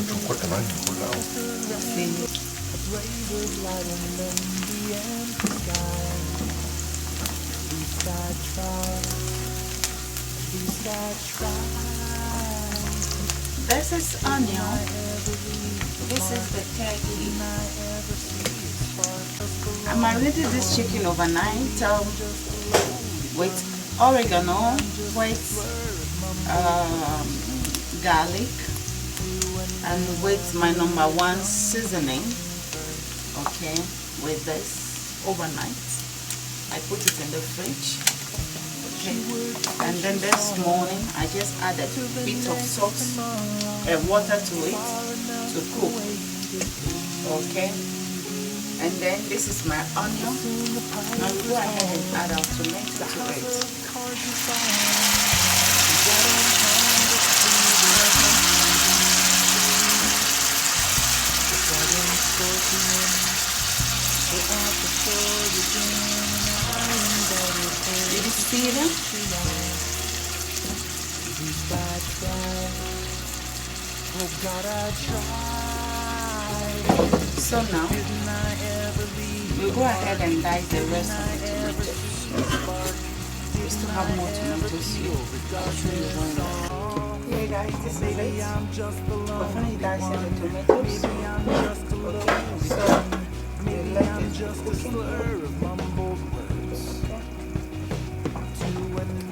좋을 많이 올라오고. This is onion. This is the turkey. I marinated this chicken overnight with oregano, with garlic, and with my #1 seasoning. Okay, with this overnight. I put it in the fridge. Okay, and then this morning I just added a bit of salt and water to it to cook. Okay, and then this is my onion. Now we go ahead and add our tomato to it. Did you see them? So now we'll go ahead and dice the rest of the tomatoes. We still have more tomatoes here. I'll show you one. Hey guys, this is it. We're finished dicing the tomatoes. Okay, so we left it cooking.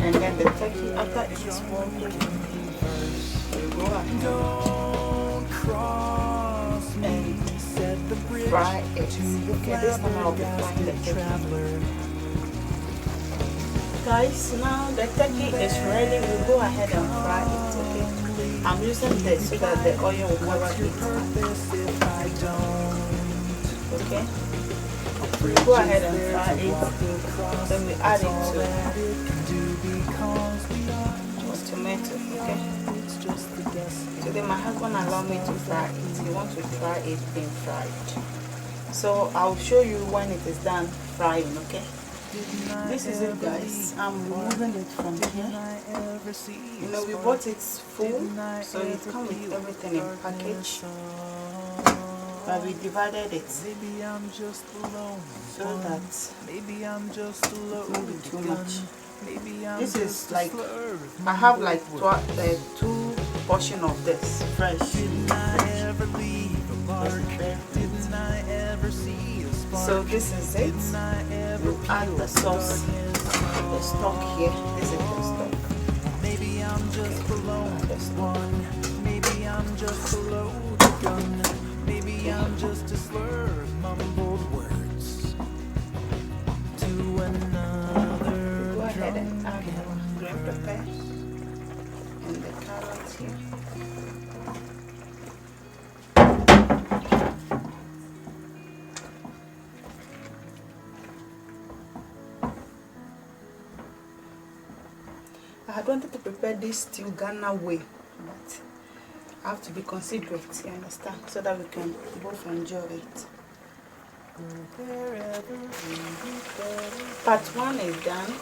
And then the turkey, after it is well cooked, we go ahead and fry it. Okay, this time I'll be frying the turkey. Guys, now the turkey is ready. We'll go ahead and fry it. Okay, I'm using this so that the oil will cover it. Okay, we'll go ahead and fry it. Then we add it to tomato. Okay, today my husband allowed me to fry it. He wants to fry it being fried, so I'll show you when it is done frying. Okay, this is it, guys. I'm removing it from here. You know, we bought it full, so it comes with everything in package, but we divided it so that it won't be too much. This is like, I have like two portions of this fresh. So this is it. You add the sauce, the stock here. This is the stock. Maybe I'm just alone. Maybe I'm just a loaded gun. Maybe I'm just a slur of mumbled words to another. Go ahead and add the green pepper and the carrots here. I had wanted to prepare this stew Ghana way, but I have to be considerate, you understand, so that we can both enjoy it. Part 1 is done.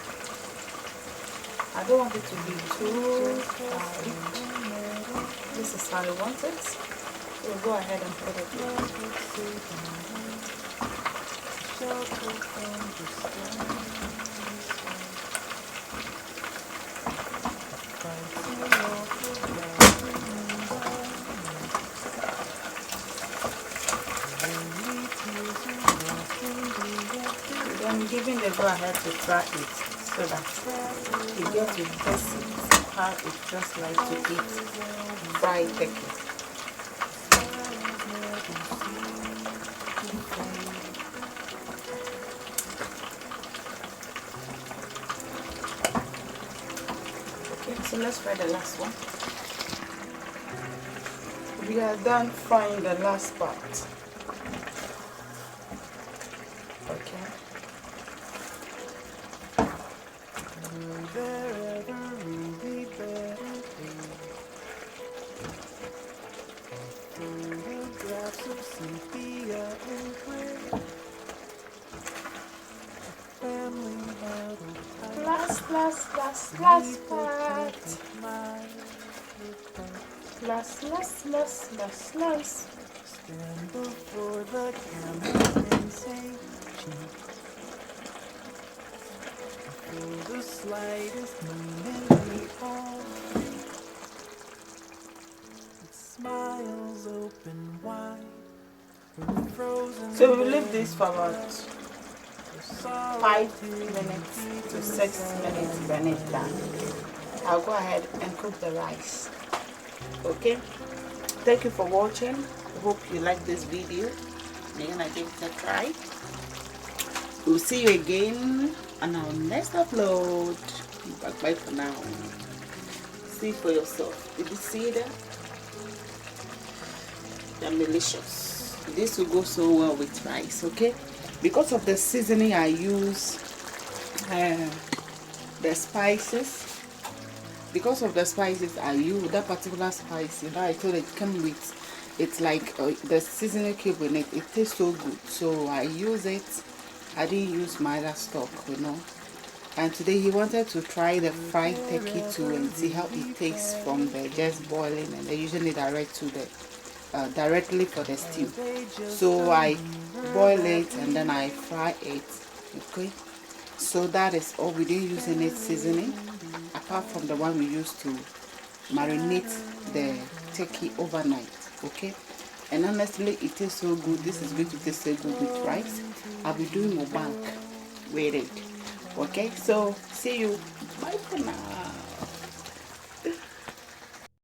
I don't want it to be too fried. This is how I want it. So we'll go ahead and put it I'm giving the go ahead to try it so that you get to taste how it's just like to eat fried turkey. Okay, so let's fry the last one. We are done frying the last part. Last part. Slice. Stand before the camera and say cheese. Feel the slightest movement we all with smiles open wide. With frozen So we will leave this for about 5 minutes to 6 minutes when it's done. I'll go ahead and cook the rice. Okay, thank you for watching. I hope you like this video. You're gonna give it a try. We'll see you again on our next upload. Bye for now. See for yourself. Did you see that? They're delicious. This will go so well with rice. Okay, because of the seasoning I use, the spices. Because of the spices I use, that particular spice, you know, I told it come with, it's like the seasoning cube in it. It tastes so good, so I use it. I didn't use my other stock, you know. And today he wanted to try the fried turkey too and see how it tastes from the just boiling, and they usually direct to the directly for the stew. So I boil it and then I fry it. Okay, so that is all. We didn't use any seasoning apart from the one we used to marinate the turkey overnight. Okay, and honestly it tastes so good. This is going to taste so good with rice. I'll be doing mukbang with it. Okay, so see you. Bye for now.